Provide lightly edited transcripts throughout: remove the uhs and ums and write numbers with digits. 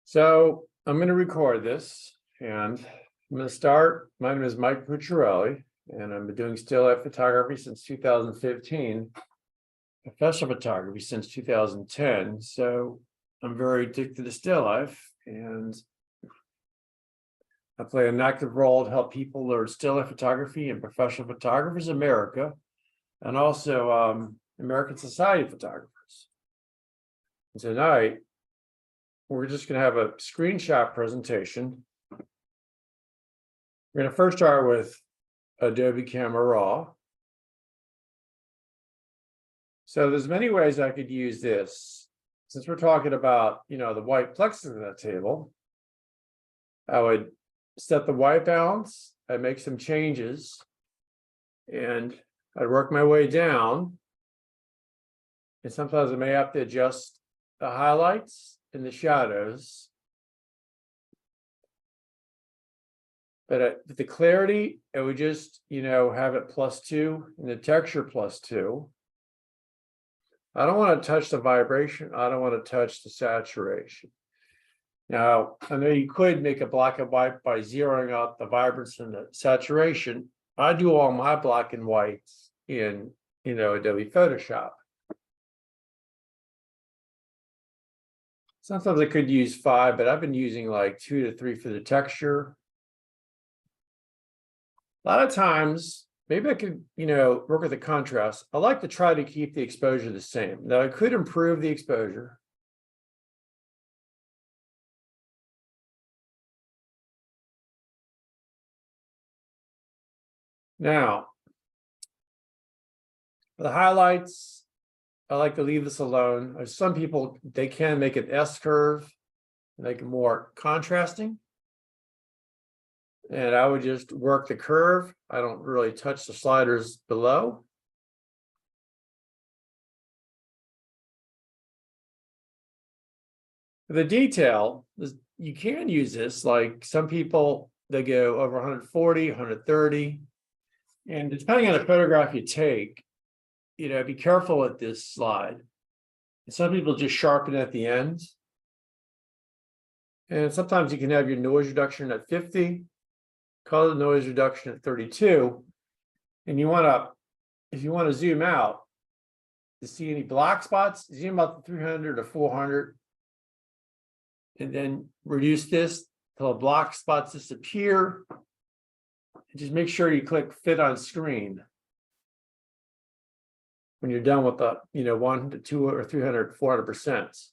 So I'm going to record this and I'm going to start. My name is Michael Pucciarelli and I've been doing still life photography since 2015, professional photography since 2010. So I'm very addicted to still life and I play an active role to help people learn still life photography and professional photographers in America and also American Society of Photographers. And tonight, we're just going to have a screenshot presentation. We're going to first start with Adobe Camera Raw. So there's many ways I could use this. Since we're talking about, the white plexiglass table, I would set the white balance, I'd make some changes, and I'd work my way down. And sometimes I may have to adjust the highlights and the shadows. But the clarity, it would just, have it +2 and the texture +2. I don't want to touch the vibration. I don't want to touch the saturation. Now, I know you could make a black and white by zeroing out the vibrance and the saturation. I do all my black and whites in, Adobe Photoshop. Sometimes I could use 5, but I've been using like 2 to 3 for the texture. A lot of times, maybe I could, work with the contrast. I like to try to keep the exposure the same. Now, I could improve the exposure. Now, the highlights, I like to leave this alone. Some people, they can make an S curve, make it more contrasting. And I would just work the curve. I don't really touch the sliders below. The detail, you can use this, like some people, they go over 140, 130. And depending on the photograph you take, be careful with this slide. And some people just sharpen at the ends. And sometimes you can have your noise reduction at 50, color noise reduction at 32. And if you want to zoom out to see any black spots, zoom out to 300 or 400. And then reduce this till the black spots disappear. And just make sure you click fit on screen when you're done with the 1 to 2 or 300, 400%.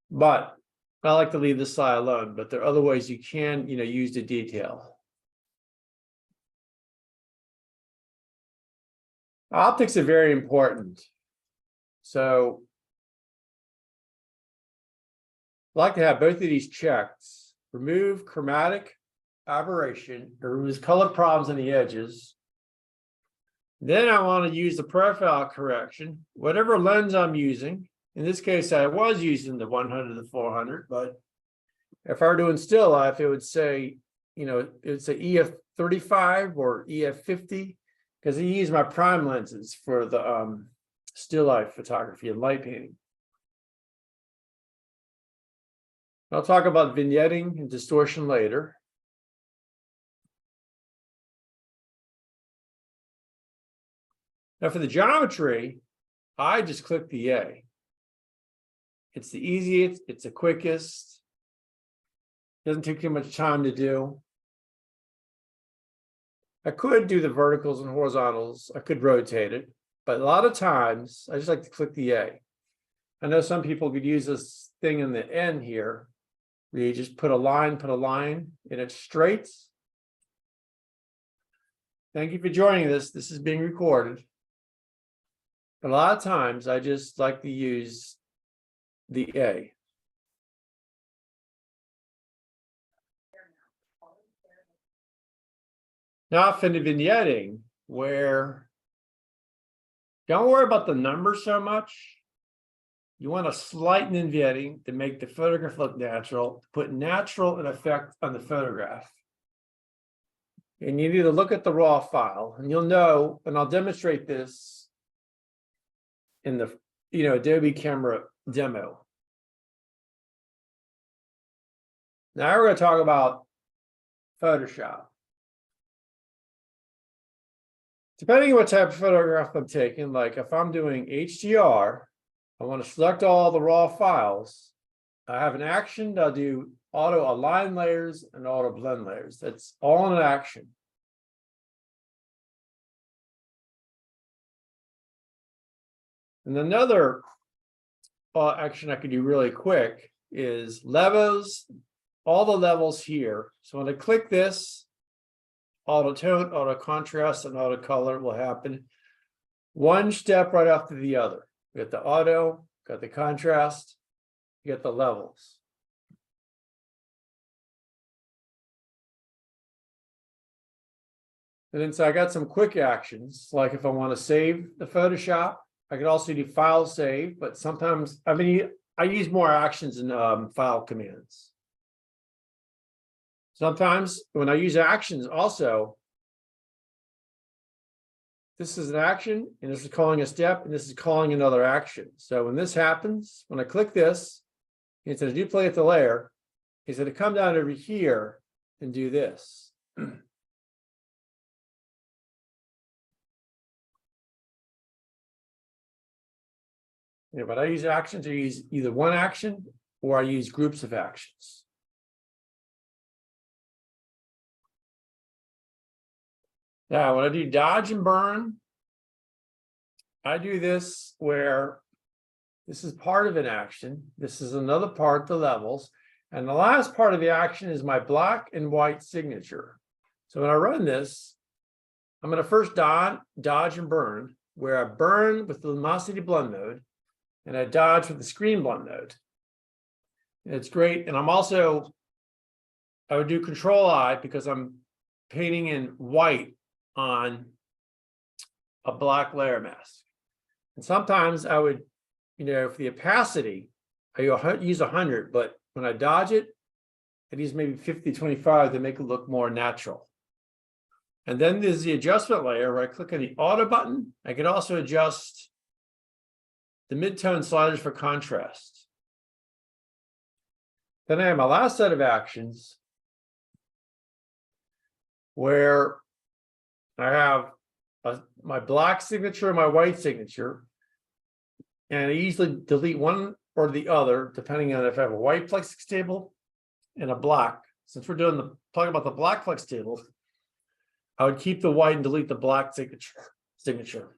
But I like to leave this slide alone, but there are other ways you can use the detail. Optics are very important. So I like to have both of these checked. Remove chromatic aberration, it removes color problems on the edges. Then I want to use the profile correction, whatever lens I'm using. In this case, I was using the 100 to 400, but if I were doing still life, it would say, it's a EF 35 or EF 50, because I use my prime lenses for the still life photography and light painting. I'll talk about vignetting and distortion later. Now for the geometry, I just click the A. It's the easiest, it's the quickest. Doesn't take too much time to do. I could do the verticals and horizontals. I could rotate it, but a lot of times I just like to click the A. I know some people could use this thing in the end here, where you just put a line, and it's straight. Thank you for joining this. This is being recorded. But a lot of times I just like to use the A. Now for the vignetting, where don't worry about the numbers so much. You want to slight vignetting to make the photograph look natural, put natural in effect on the photograph. And you need to look at the raw file, and you'll know, and I'll demonstrate this in the Adobe Camera demo. Now we're going to talk about Photoshop. Depending on what type of photograph I'm taking, like if I'm doing HDR, I want to select all the raw files. I have an action. I'll do auto align layers and auto blend layers. That's all in an action. And another action I can do really quick is levels, all the levels here. So when I click this, auto tone, auto contrast, and auto color will happen one step right after the other. We got the auto, got the contrast, you get the levels. And then so I got some quick actions, like if I want to save the Photoshop, I could also do file save, but sometimes, I mean, I use more actions in file commands. Sometimes when I use actions also, this is an action, and this is calling a step, and this is calling another action. So when this happens, when I click this, it's going to duplicate the layer. It's going to come down over here and do this. Yeah, but I use actions, I use either one action or I use groups of actions. Now, when I do dodge and burn, I do this where this is part of an action. This is another part, the levels. And the last part of the action is my black and white signature. So when I run this, I'm going to first dodge and burn, where I burn with the luminosity blend mode, and I dodge with the screen blend mode. And it's great. And I'm also, I would do Control I because I'm painting in white on a black layer mask. And sometimes I would, you know, for the opacity, I use 100, but when I dodge it, I use maybe 50-25 to make it look more natural. And then there's the adjustment layer where I click on the auto button. I can also adjust the mid-tone sliders for contrast. Then I have my last set of actions where I have my black signature and my white signature, and I usually delete one or the other depending on if I have a white Plexiglass table and a black. Since we're talking about the Black Plex table, I would keep the white and delete the black signature.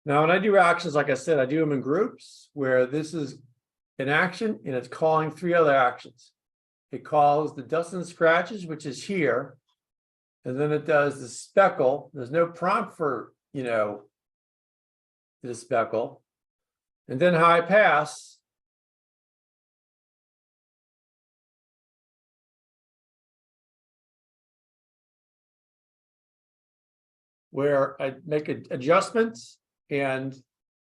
Now, when I do actions, like I said, I do them in groups where this is an action and it's calling three other actions. It calls the dust and scratches, which is here. And then it does the speckle. There's no prompt for, you know, the speckle. And then high pass. Where I make adjustments and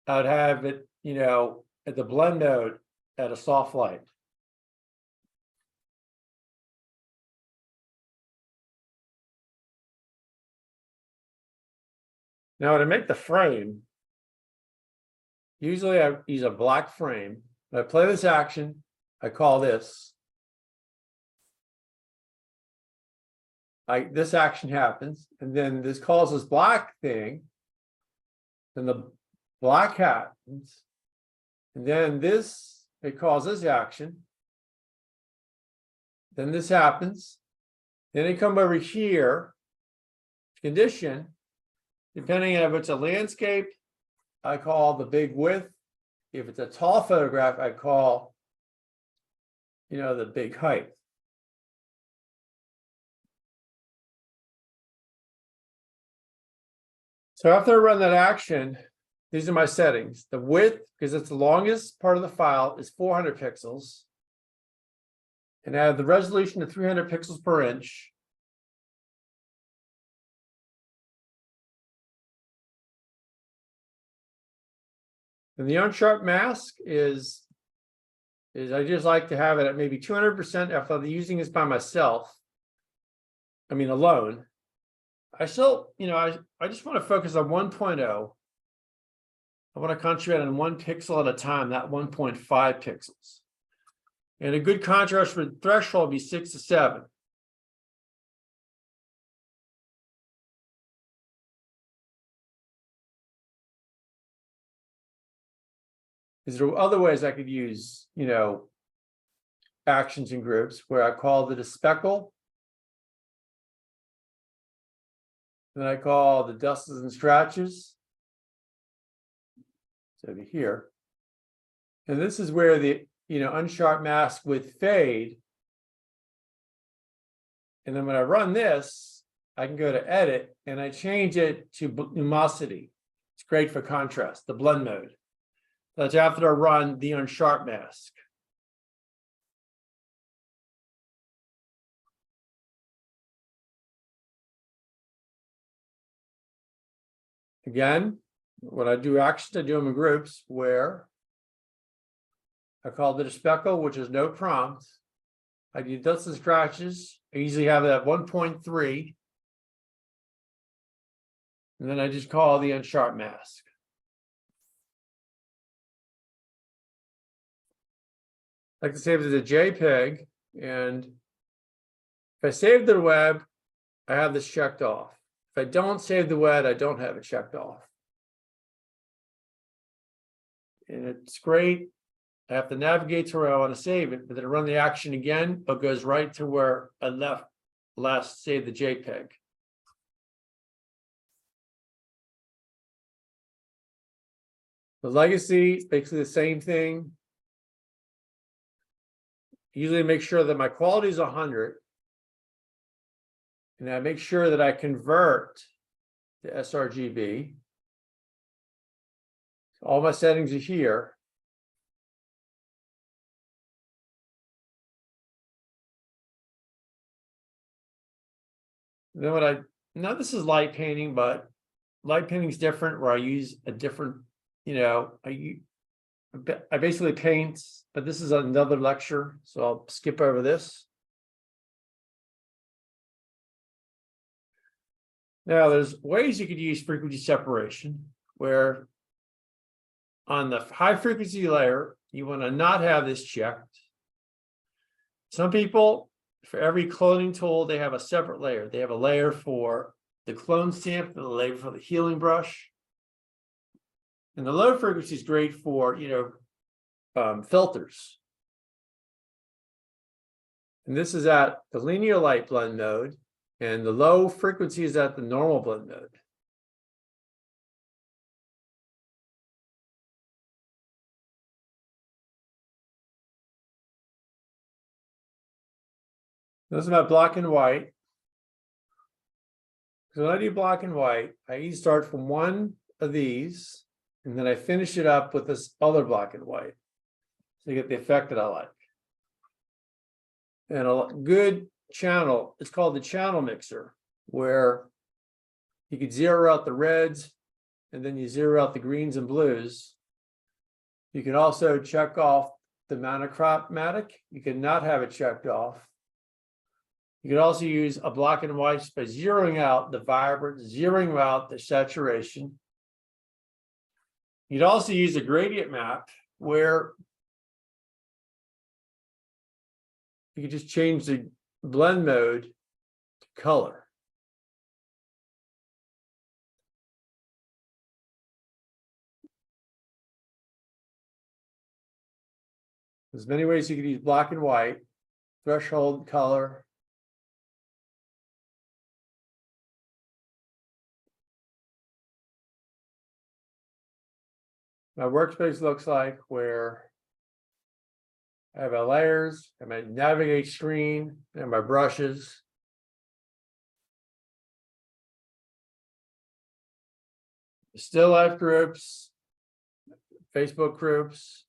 I'd have it, you know, at the blend mode at a soft light. Now to make the frame, usually I use a black frame. When I play this action, I call this. This action happens, and then this calls this black thing. Then the black happens, and then this, it calls this action. Then this happens. Then they come over here, condition, depending on if it's a landscape, I call the big width. If it's a tall photograph, I call, you know, the big height. So after I run that action, these are my settings. The width, because it's the longest part of the file, is 400 pixels. And I have the resolution to 300 pixels per inch. And the unsharp mask is I just like to have it at maybe 200% if I'm using this by myself. I mean, alone. I still, you know, I just want to focus on 1.0. I want to concentrate on 1 pixel at a time, not 1.5 pixels. And a good contrast threshold would be 6 to 7. Is there other ways I could use, actions and groups where I call it a speckle? Then I call the dusts and scratches. It's over here. And this is where the, unsharp mask with fade. And then when I run this, I can go to edit and I change it to luminosity. It's great for contrast, the blend mode. That's after I run the unsharp mask. Again, when I do actions, I do them in groups where I call it a speckle, which is no prompt. I do dust and scratches. I usually have it at 1.3. And then I just call the unsharp mask. I like to save it as a JPEG. And if I save the web, I have this checked off. If I don't save the web, I don't have it checked off. And it's great. I have to navigate to where I want to save it, but then I run the action again, it goes right to where I last saved the JPEG. The legacy is basically the same thing. Usually make sure that my quality is 100. And I make sure that I convert to sRGB. So all my settings are here. And then now this is light painting, but light painting is different where I use a different, I basically paint, but this is another lecture, so I'll skip over this. Now, there's ways you could use frequency separation, where on the high frequency layer, you want to not have this checked. Some people, for every cloning tool, they have a separate layer. They have a layer for the clone stamp and a layer for the healing brush. And the low frequency is great for, filters. And this is at the linear light blend mode, and the low frequency is at the normal blend mode. This is my black and white. So when I do black and white, I usually start from one of these, and then I finish it up with this other black and white. So you get the effect that I like. And a good channel, it's called the channel mixer, where you could zero out the reds, and then you zero out the greens and blues. You can also check off the monochromatic. You can not have it checked off. You could also use a black and white by zeroing out the vibrant, zeroing out the saturation. You'd also use a gradient map where you could just change the blend mode to color. There's many ways you could use black and white, threshold, color. My workspace looks like where I have my layers and my navigate screen and my brushes. Still life groups, Facebook groups.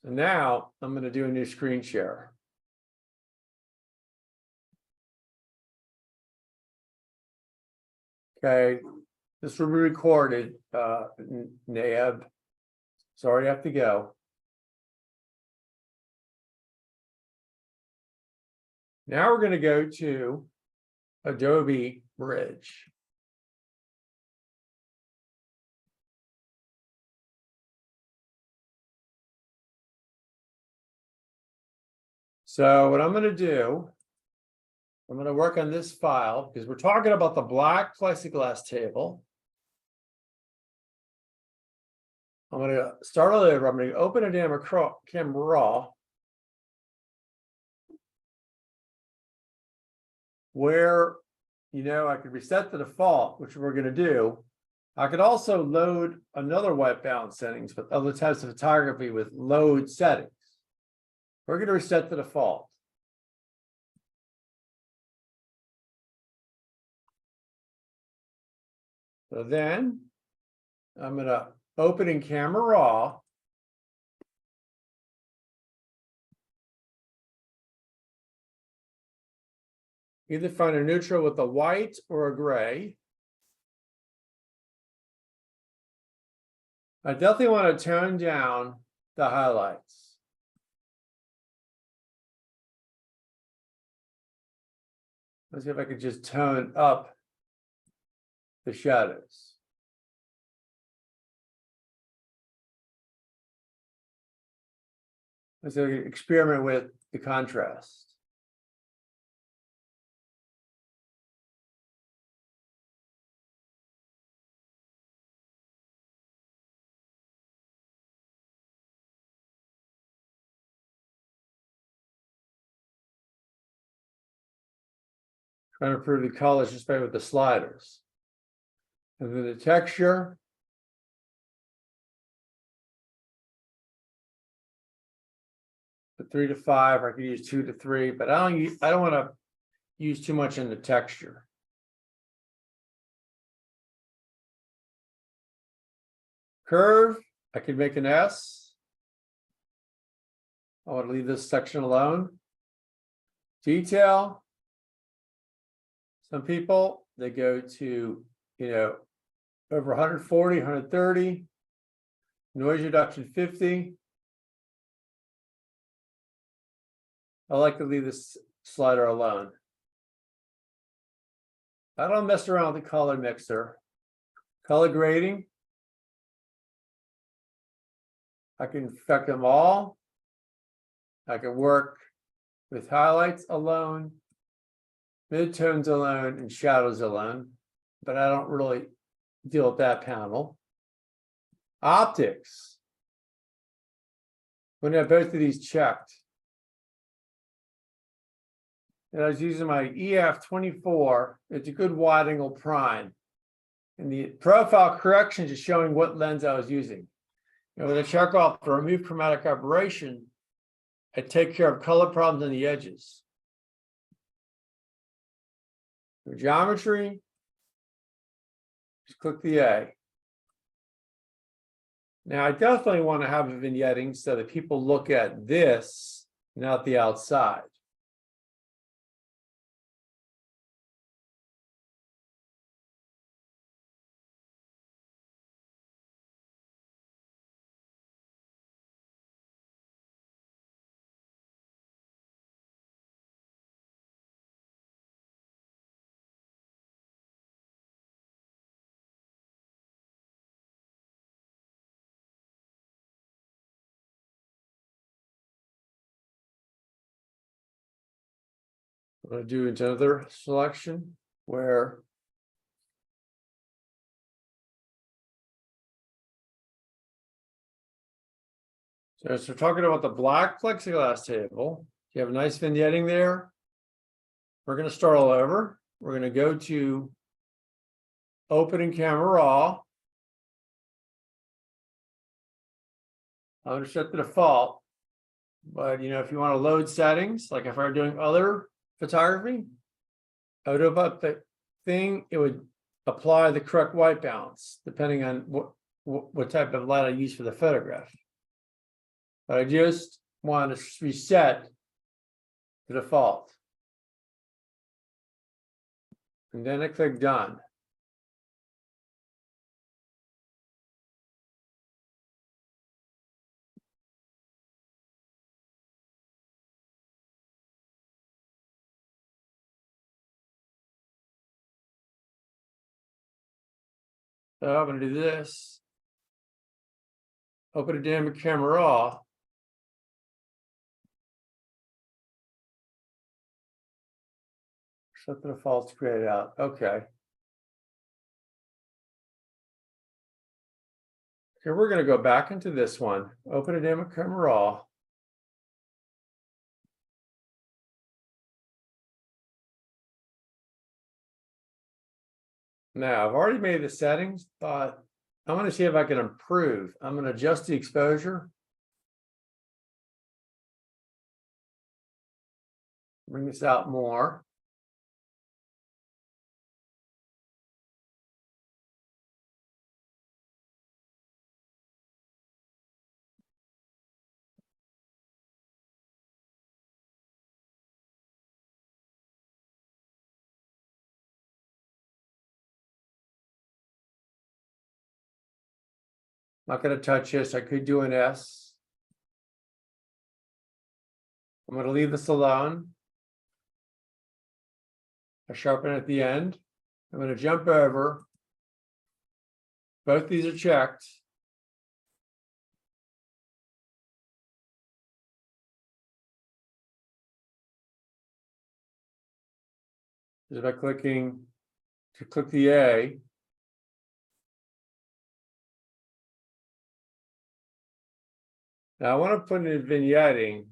So now I'm going to do a new screen share. Okay, this will be recorded, Nab. Sorry, I have to go. Now we're going to go to Adobe Bridge. So what I'm going to do, I'm going to work on this file because we're talking about the Black Plexiglass Table. I'm going to start all over. I'm going to open Adobe Camera Raw, where, I could reset the default, which we're going to do. I could also load another white balance settings with other types of photography with load settings. We're going to reset the default. So then I'm going to open in Camera Raw. Either find a neutral with a white or a gray. I definitely want to tone down the highlights. Let's see if I could just tone up the shadows. Let's experiment with the contrast. Trying to improve the colors just by with the sliders. And then the texture. The 3 to 5, I could use 2 to 3, but I don't want to use too much in the texture. Curve, I could make an S. I want to leave this section alone. Detail. Some people, they go to, over 140, 130. Noise reduction 50. I like to leave this slider alone. I don't mess around with the color mixer. Color grading. I can affect them all. I can work with highlights alone, midtones alone, and shadows alone, but I don't really deal with that panel. Optics. I'm going to have both of these checked. And I was using my EF24. It's a good wide angle prime. And the profile correction is showing what lens I was using. When I check off the remove chromatic aberration, I take care of color problems on the edges. For geometry, just click the A. Now, I definitely want to have a vignetting so that people look at this, not the outside. I'm going to do another selection where so we're talking about the Black Plexiglass Table. You have a nice vignetting there. We're going to start all over. We're going to go to Open in Camera Raw. I'm going to set the default. But, if you want to load settings, like if I were doing other photography, I would open up the thing. It would apply the correct white balance, depending on what type of light I use for the photograph. But I just want to reset the default. And then I click Done. So I'm going to do this. Open Adobe Camera Raw. Set the defaults grayed out. Okay. Here we're going to go back into this one. Open Adobe Camera Raw. Now I've already made the settings, but I want to see if I can improve. I'm going to adjust the exposure. Bring this out more. Not going to touch this. I could do an S. I'm going to leave this alone. I sharpen at the end. I'm going to jump over. Both these are checked. Just by clicking to click the A. Now I want to put in vignetting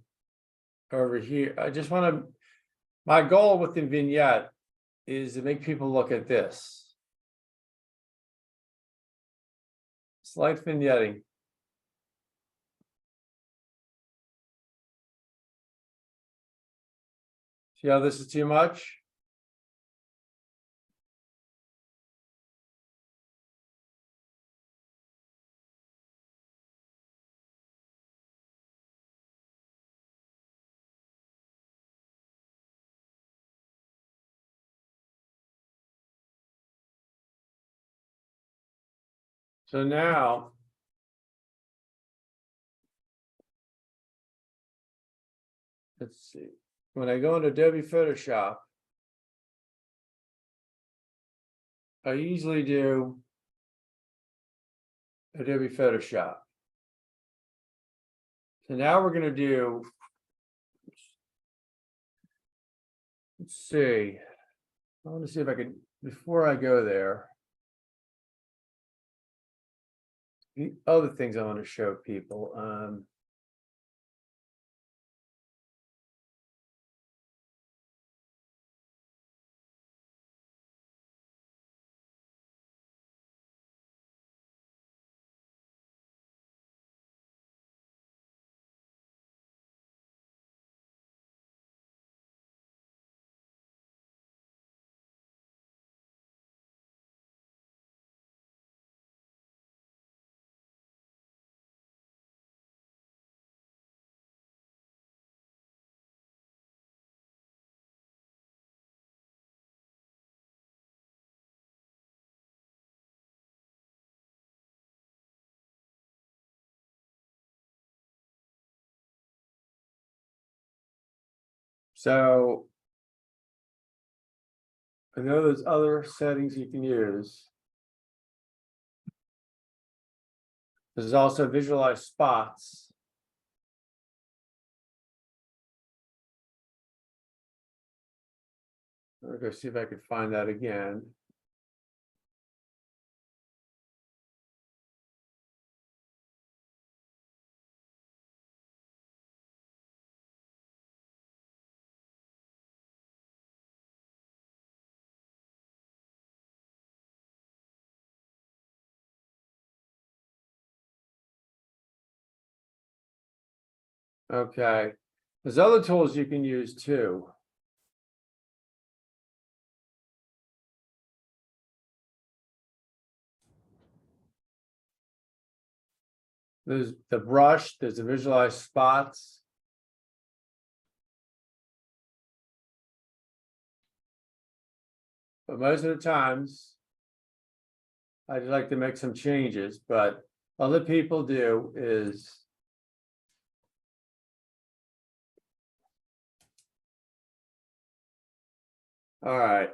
over here. I just want to, my goal with the vignette is to make people look at this. Slight vignetting. See how this is too much? So now, let's see. When I go into Adobe Photoshop, I usually do Adobe Photoshop. So now we're going to do, let's see. I want to see if I can, before I go there, the other things I want to show people. So I know there's other settings you can use. There's also visualize spots. I'll go see if I can find that again. Okay, there's other tools you can use too. There's the brush, there's the visualize spots. But most of the times, I'd like to make some changes, but other people do is all right.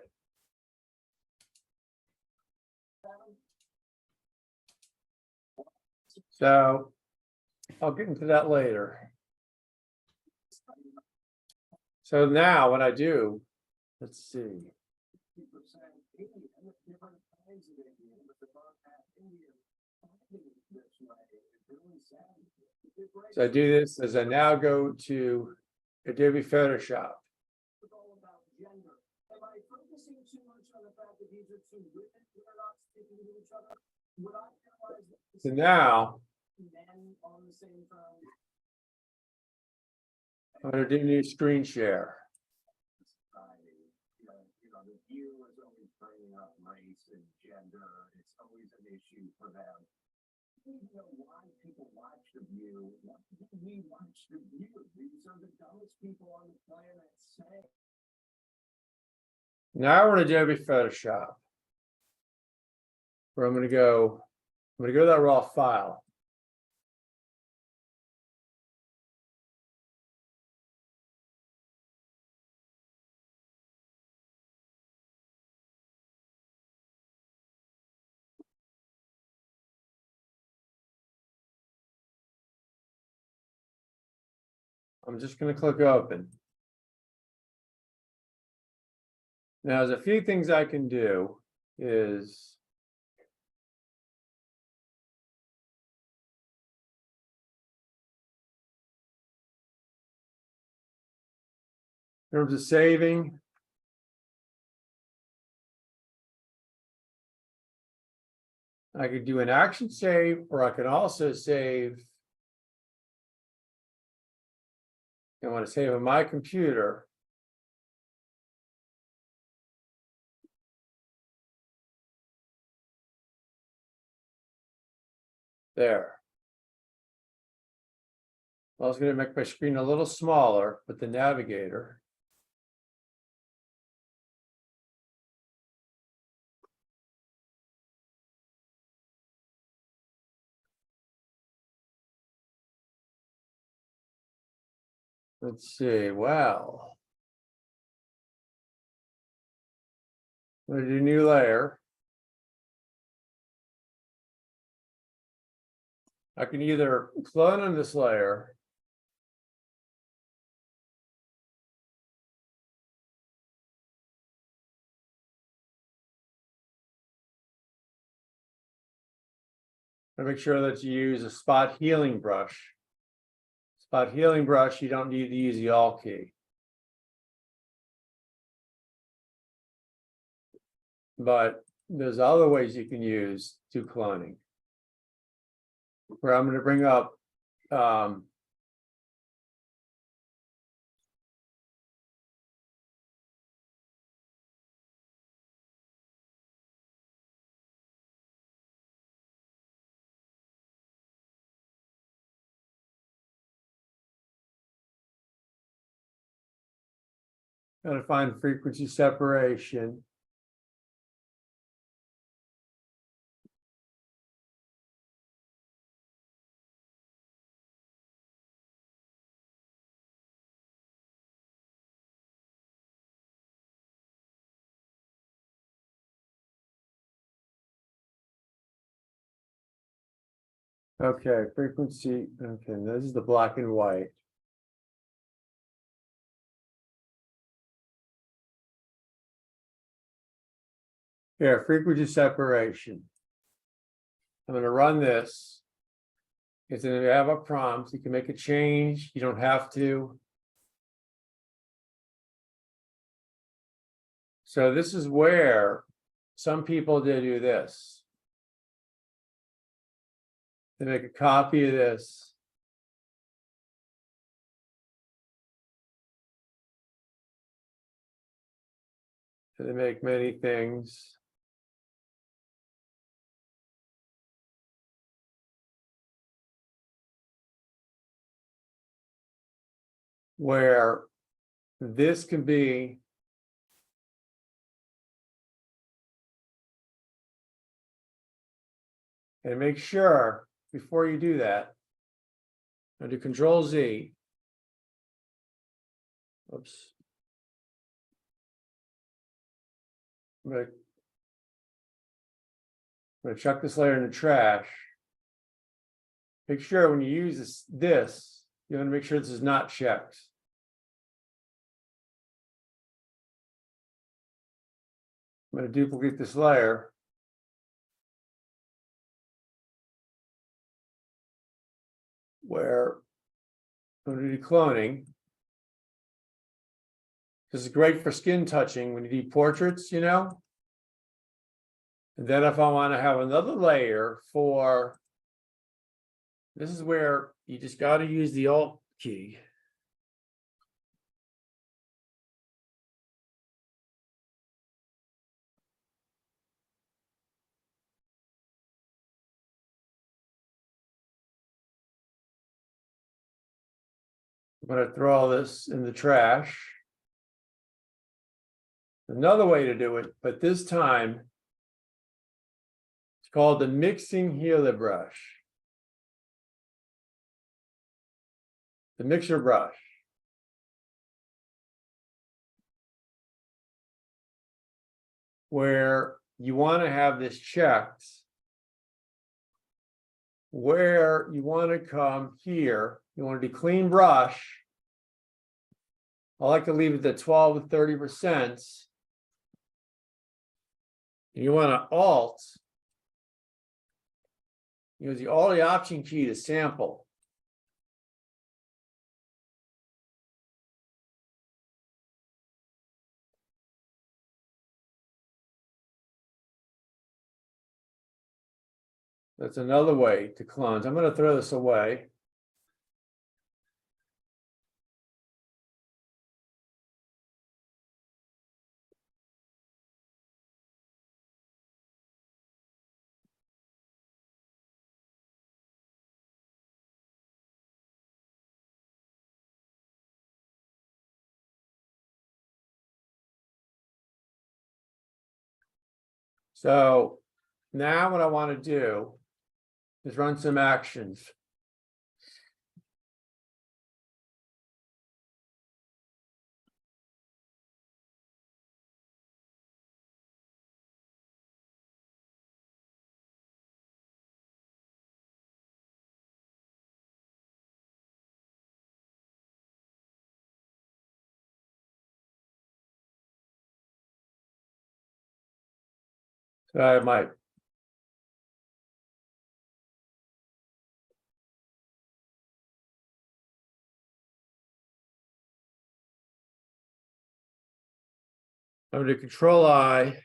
So I'll get into that later. So now what I do Let's see. So I do this as I now go to Adobe Photoshop. So now I'm going to do new screen share. The view is always bringing up race and gender. It's always an issue for them. We know why people watch the view. Why do we watch the view? These are the dumbest people on the planet. Say. Now we're in Adobe Photoshop, where I'm going to go to that raw file. I'm just going to click open. Now, there's a few things I can do is in terms of saving, I could do an action save, or I can also save. I want to save on my computer. There. I was going to make my screen a little smaller, but the navigator. Let's see, well. I'm going to do new layer. I can either clone on this layer. And make sure that you use a spot healing brush. Spot healing brush, you don't need to use the Alt key. But there's other ways you can use to cloning. Where I'm going to bring up gotta find frequency separation. Okay, frequency. Okay, this is the black and white. Here, frequency separation. I'm going to run this. It's going to have a prompt. You can make a change. You don't have to. So this is where some people do this. They make a copy of this. So they make many things. Where this can be and make sure before you do that, I'll do Control Z. Oops. I'm gonna chuck this layer in the trash. Make sure when you use this, you want to make sure this is not checked. I'm going to duplicate this layer. Where I'm going to do cloning. This is great for skin touching when you do portraits, you know. And then if I want to have another layer for, this is where you just got to use the Alt key. I'm going to throw all this in the trash. Another way to do it, but this time it's called the mixing healer brush. The mixer brush. Where you want to have this checked. Where you want to come here, you want to do clean brush. I like to leave it at 12 to 30%. You want to Alt. Use the Alt Option key to sample. That's another way to clone. I'm going to throw this away. So now what I want to do is run some actions. So I have my I'm going to Control I.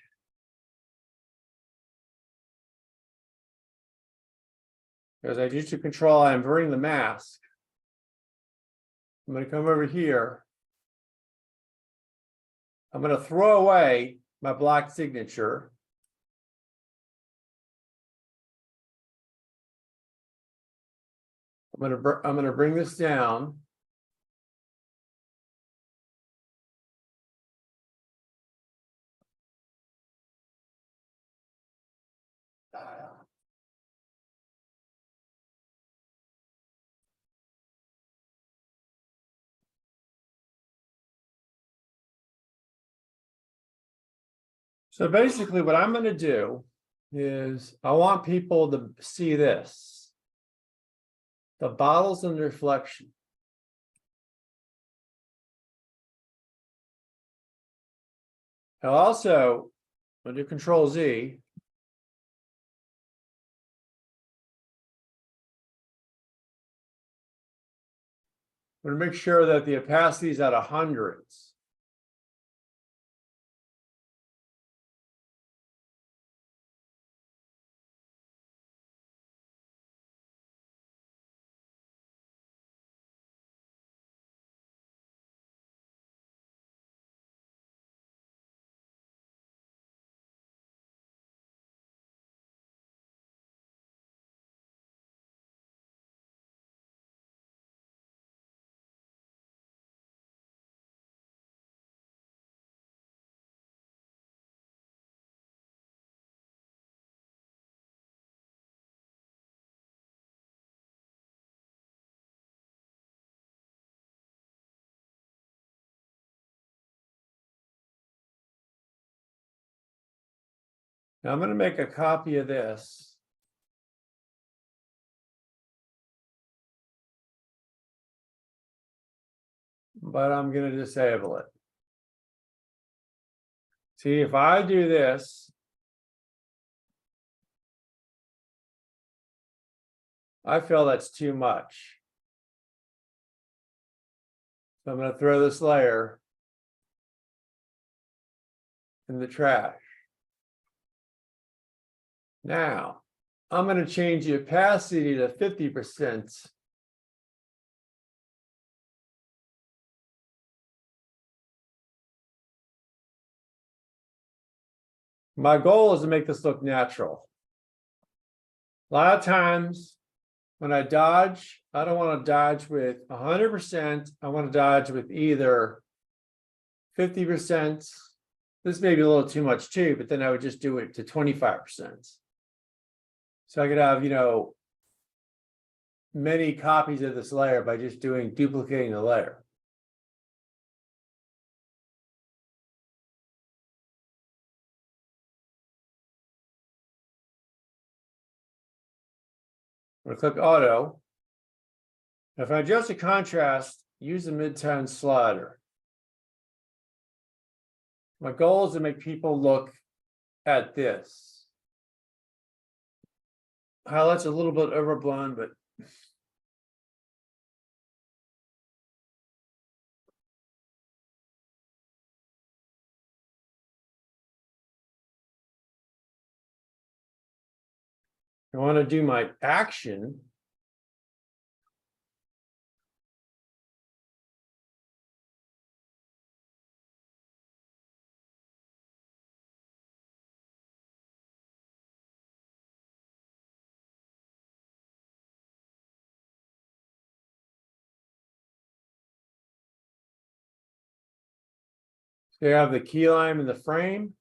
As I use to Control I, I'm inverting the mask. I'm going to come over here. I'm going to throw away my black signature. I'm going to bring this down. So basically what I'm going to do is I want people to see this. The bottles and the reflection. I'll also do Control Z. I'm going to make sure that the opacity is at 100. Now I'm going to make a copy of this. But I'm going to disable it. See, if I do this, I feel that's too much. So I'm going to throw this layer in the trash. Now, I'm going to change the opacity to 50%. My goal is to make this look natural. A lot of times when I dodge, I don't want to dodge with 100%. I want to dodge with either 50%. This may be a little too much too, but then I would just do it to 25%. So I could have, many copies of this layer by just duplicating the layer. I'm going to click auto. If I adjust the contrast, use the mid-tone slider. My goal is to make people look at this. Highlight's a little bit overblown, but I want to do my action. So you have the key lime in the frame.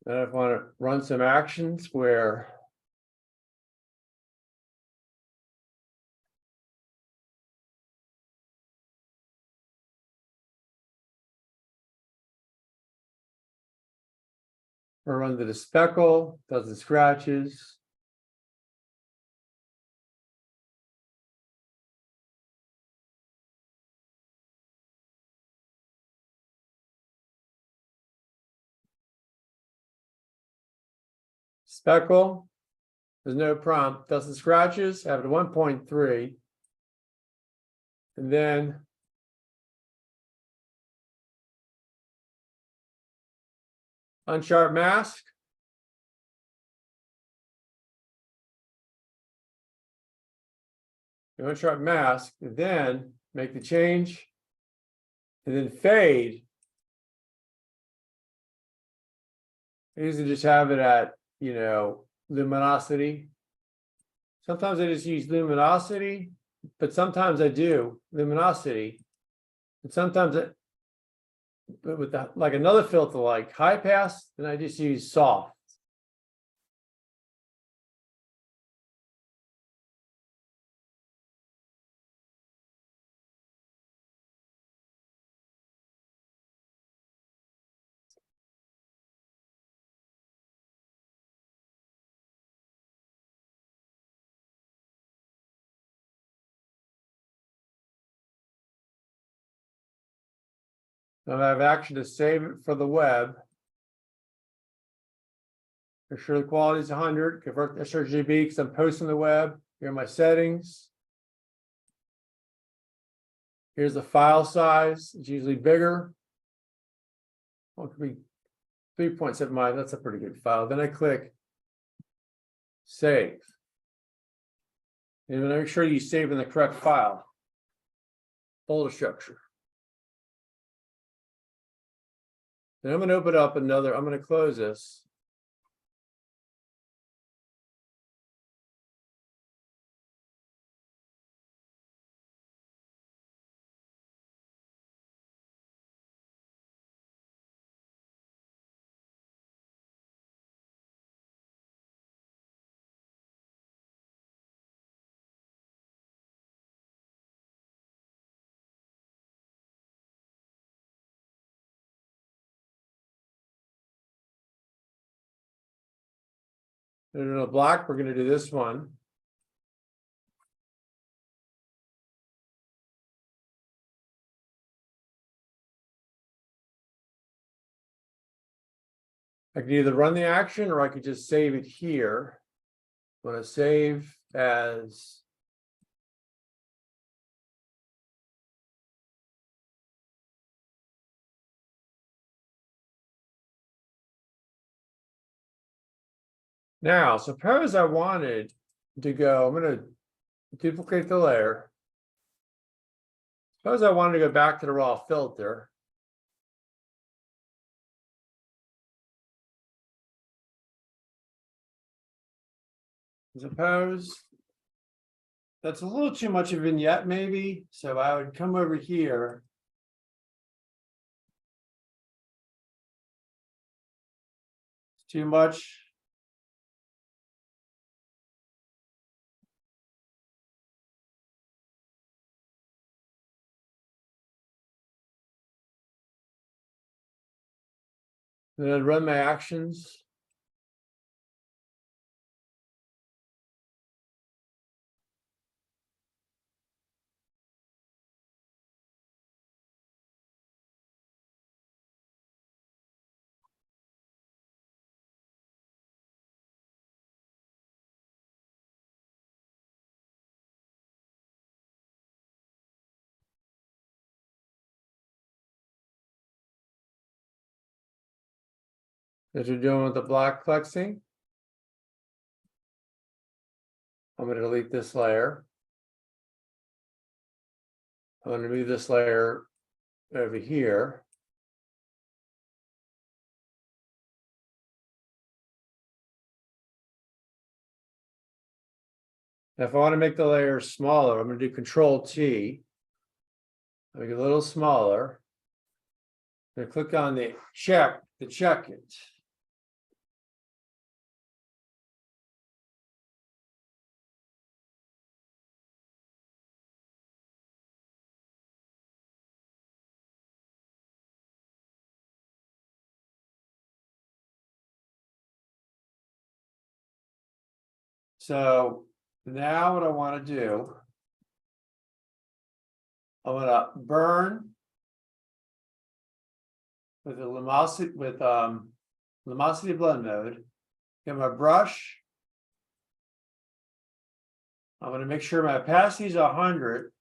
Then I want to run some actions where I run the speckle, does the scratches. Speckle, there's no prompt, does the scratches, have it at 1.3. And then unsharp mask. Unsharp mask, and then make the change, and then fade. I usually just have it at, luminosity. Sometimes I just use luminosity, but sometimes I do luminosity. And sometimes but with like another filter like high pass, then I just use soft. Now I have action to save it for the web. Make sure the quality is 100, convert to sRGB because I'm posting the web. Here are my settings. Here's the file size, it's usually bigger. Well, it could be 3.7 MB, that's a pretty good file. Then I click save. And make sure you save in the correct file. Folder structure. Then I'm going to open up another, I'm going to close this. No, Black, we're going to do this one. I can either run the action or I could just save it here. I'm going to save as now. Suppose I wanted to go, I'm going to duplicate the layer. Suppose I wanted to go back to the raw filter. Suppose that's a little too much of a vignette, maybe. So I would come over here. It's too much. Then I'd run my actions. As we're doing with the black plexing. I'm going to delete this layer. I'm going to move this layer over here. If I want to make the layer smaller, I'm going to do Control T. Make it a little smaller. I'm going to click on the check to check it. So now what I want to do, I'm going to burn with the luminosity luminosity blend mode. Get my brush. I'm going to make sure my opacity is 100.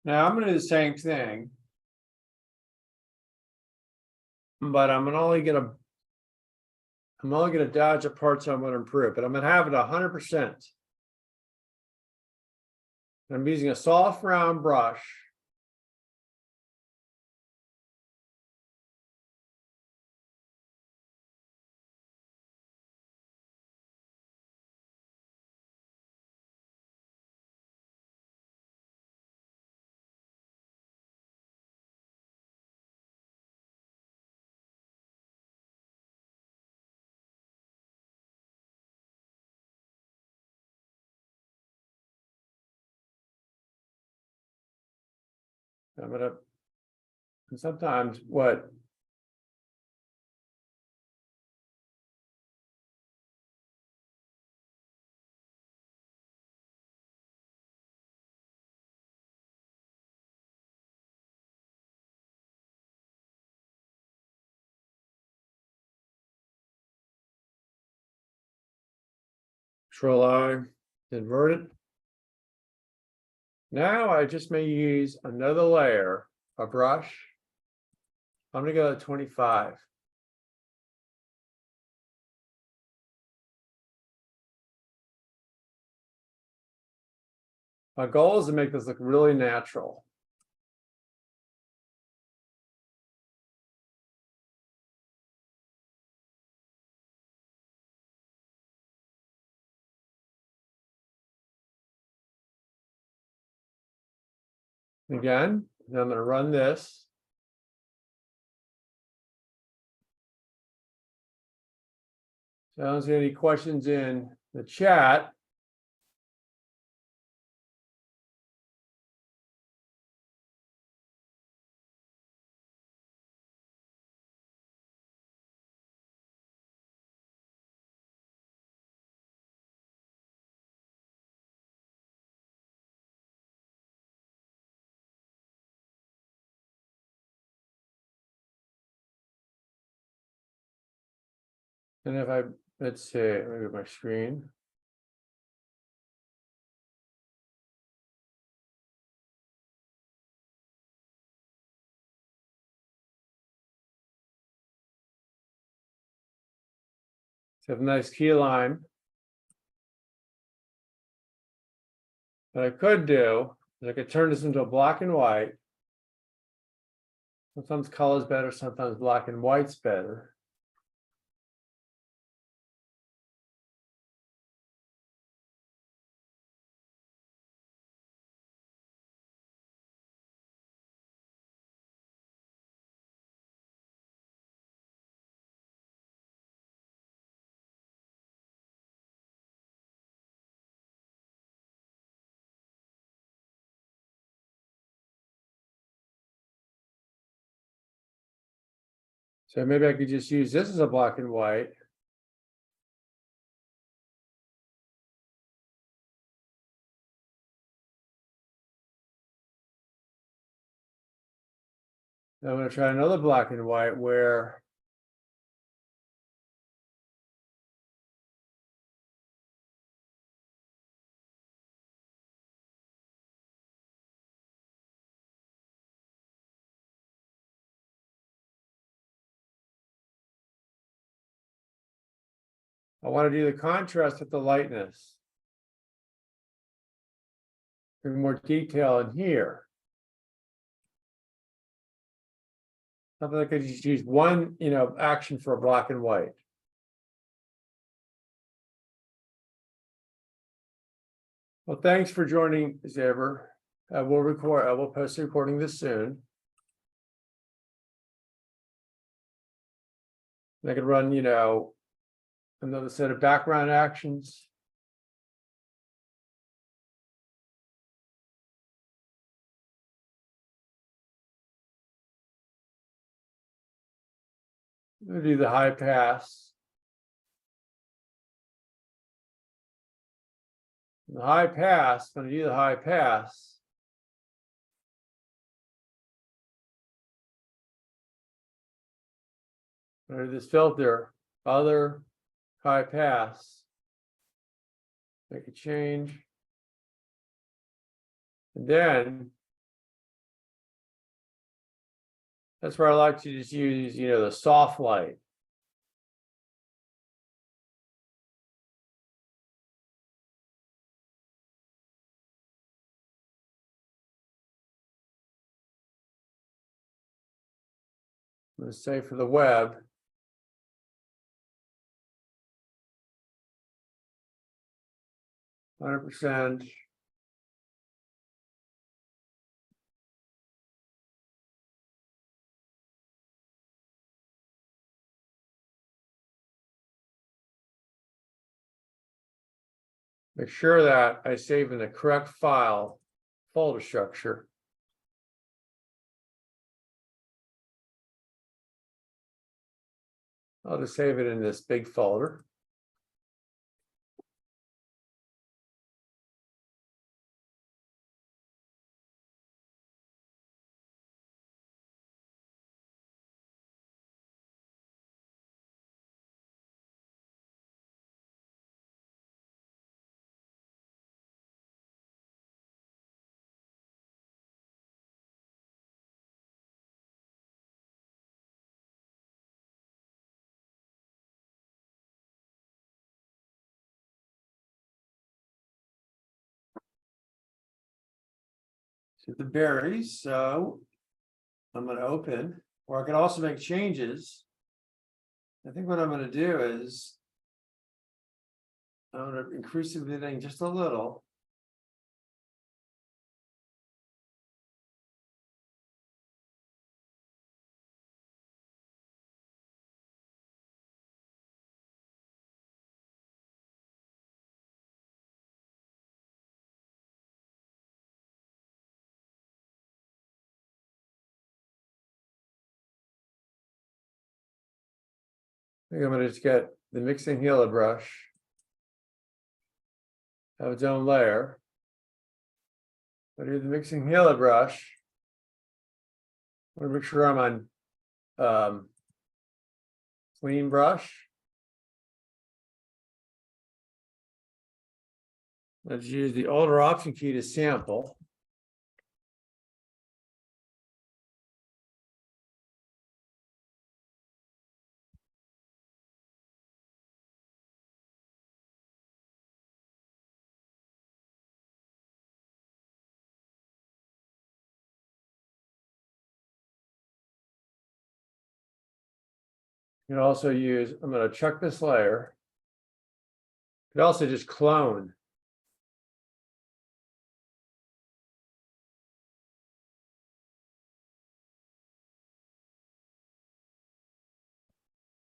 Now I'm going to do the same thing, but I'm only going to dodge the parts I'm going to improve, but I'm going to have it 100%. I'm using a soft round brush. I'm going to, and sometimes what? Control I, invert it. Now I just may use another layer, a brush. I'm going to go to 25. My goal is to make this look really natural. Again, I'm going to run this. So I don't see any questions in the chat. And if I, let's see, let me get my screen. So have a nice key line. What I could do is I could turn this into a black and white. Sometimes color is better, sometimes black and white's better. So maybe I could just use this as a black and white. I'm going to try another black and white where I want to do the contrast with the lightness. Bring more detail in here. Something like I could just use one, action for a black and white. Well, thanks for joining, Xavier. I will post the recording this soon. And I could run, another set of background actions. We'll do the high pass. The high pass, when I do the high pass, under this filter, other high pass, make a change. And then that's where I like to just use, the soft light. I'm going to say for the web, %. Make sure that I save in the correct file folder structure. I'll just save it in this big folder. So the berries, so I'm going to open, or I can also make changes. I think what I'm going to do is I'm going to increase the vignetting just a little. I think I'm going to just get the mixing healer brush, have its own layer. I do the mixing healer brush. I want to make sure I'm on clean brush. Let's use the older option key to sample. You can also use, I'm going to check this layer. You could also just clone.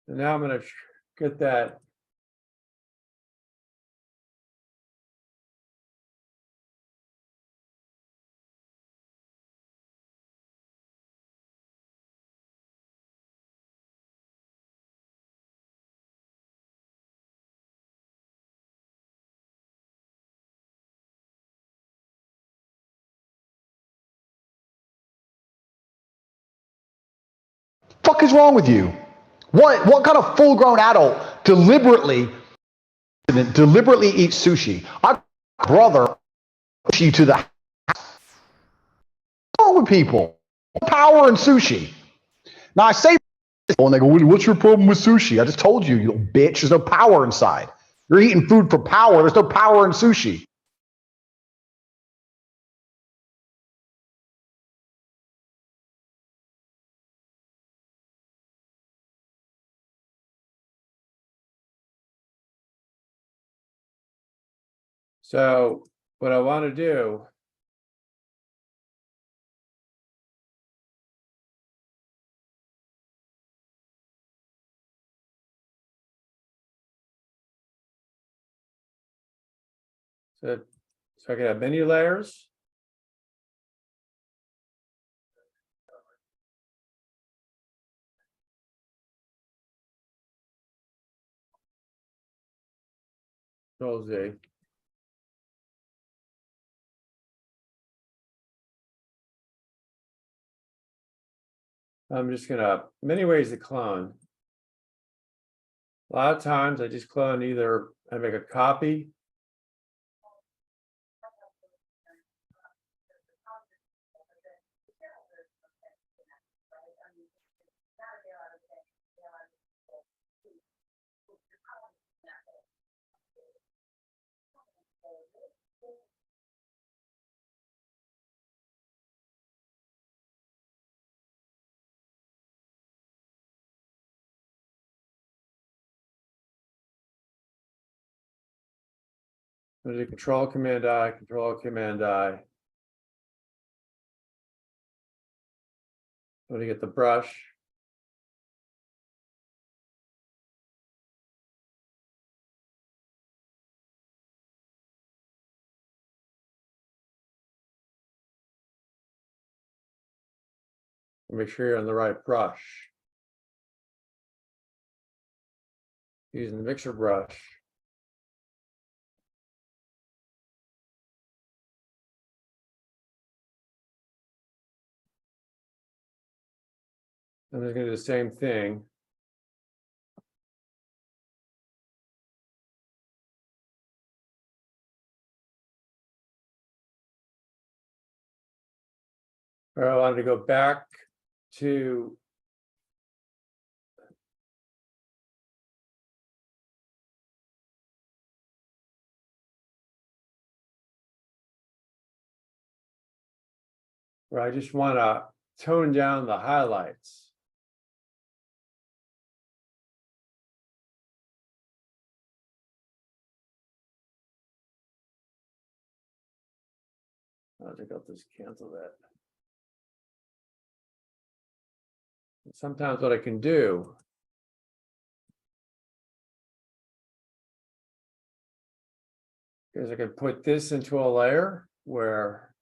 And now I'm going to get that. Fuck is wrong with you? What kind of full-grown adult deliberately eats sushi? My brother you to the house. What's wrong with people? Power in sushi. Now I say and they go, what's your problem with sushi? I just told you, you little bitch, there's no power inside. You're eating food for power. There's no power in sushi. So what I want to do, so I can have many layers. Control Z. I'm just gonna, many ways to clone. A lot of times I just clone either, I make a copy. I'm gonna do Control Command I, Control Command I. I'm gonna get the brush. Make sure you're on the right brush. Using the mixer brush. I'm just gonna do the same thing. All right, I wanted to go back to where I just want to tone down the highlights. I think I'll just cancel that. Sometimes what I can do is I can put this into a layer where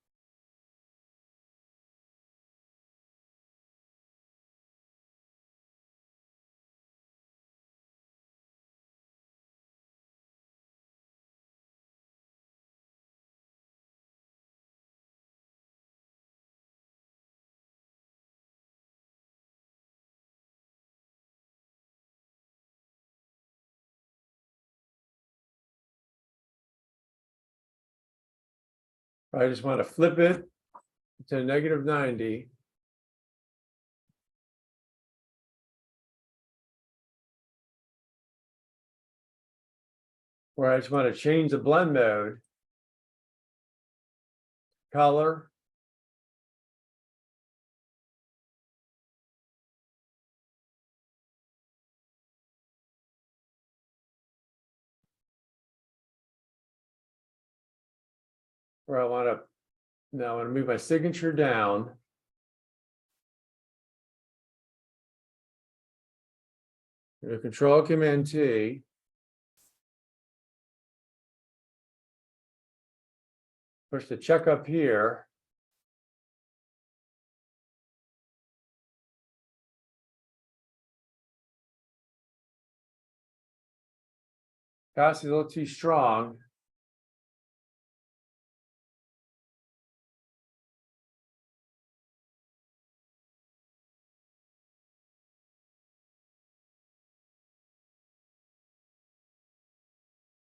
I just want to flip it to -90. Where I just want to change the blend mode. Color. Where I want to, now I want to move my signature down. Control Command T. Push the check up here. Opacity a little too strong.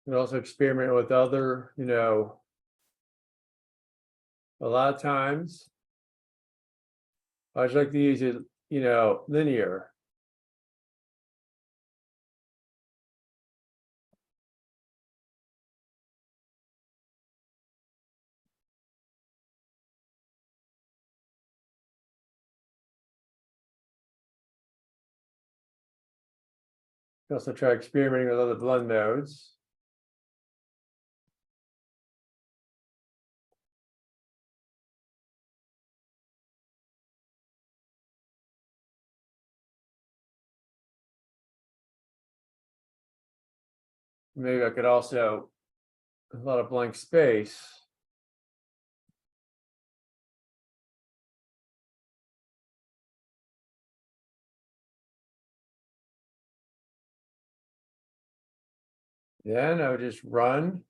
And also experiment with other, a lot of times I just like to use it, linear. Also try experimenting with other blend modes. Maybe I could also, a lot of blank space. Then I would just run.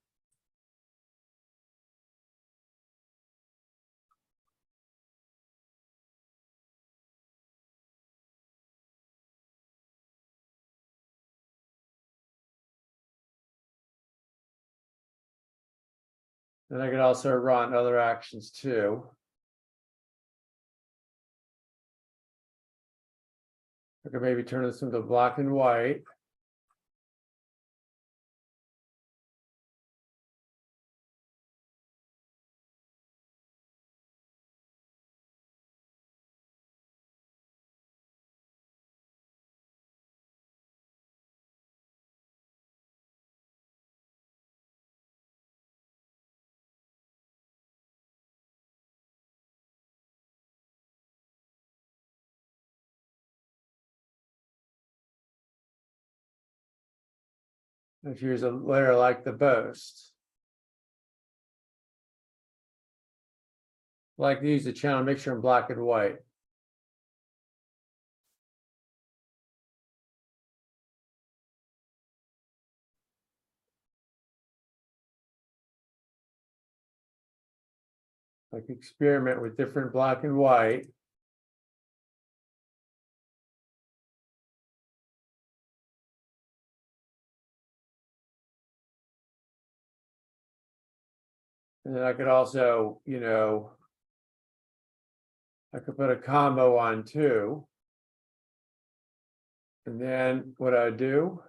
And I could also run other actions too. I could maybe turn this into black and white. If here's a layer like the boast. Like to use the channel mixture in black and white. Like experiment with different black and white. And then I could also, I could put a combo on too. And then what I do,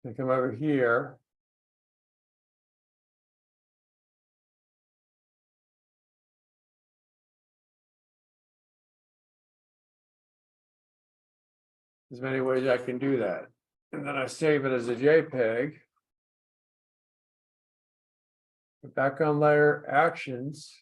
I come over here. There's many ways I can do that. And then I save it as a JPEG. Background layer actions.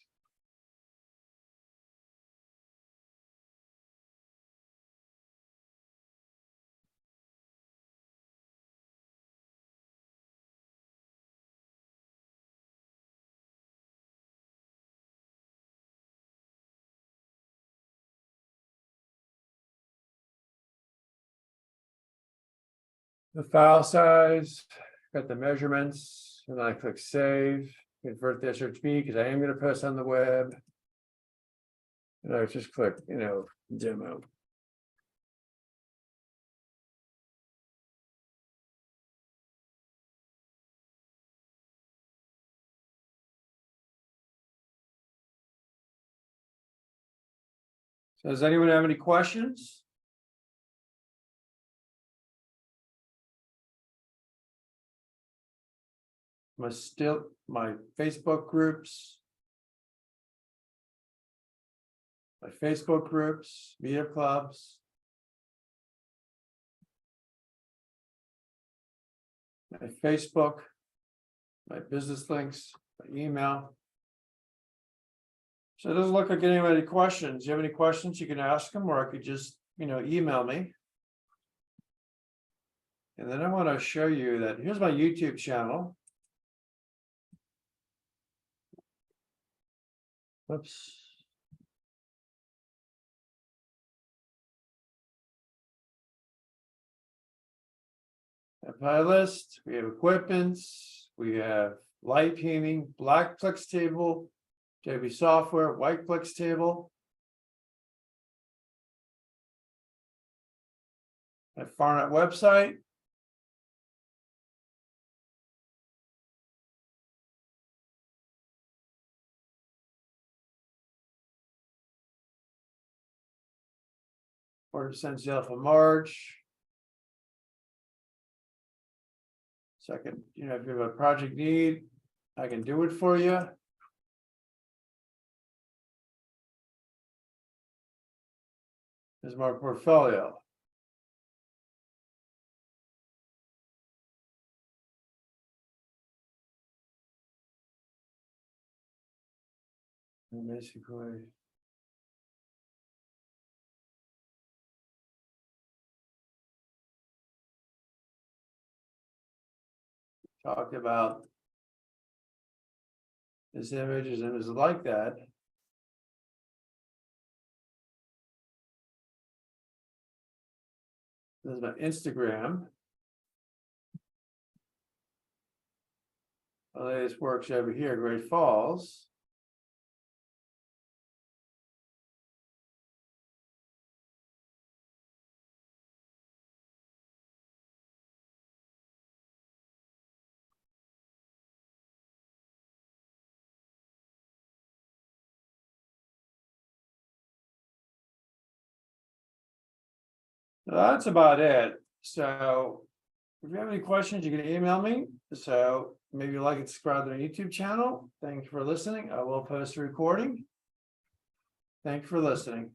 The file size, got the measurements, and I click save, convert to SHP because I am going to post on the web. And I just click, demo. So does anyone have any questions? My Facebook groups. My Facebook groups, media clubs. My Facebook, my business links, my email. So it doesn't look like anyone had any questions. You have any questions, you can ask them, or I could just, email me. And then I want to show you that here's my YouTube channel. Whoops. A playlist, we have equipments, we have light painting, Black Plex Table, Adobe software, White Plex Table. My Farnet website. Order sent sale for March. Second, if you have a project need, I can do it for you. Here's my portfolio. And basically. Talked about this images and it was like that. This is my Instagram. My latest works over here, Great Falls. That's about it. So if you have any questions, you can email me. So maybe you like and subscribe to the YouTube channel. Thank you for listening. I will post a recording. Thank you for listening.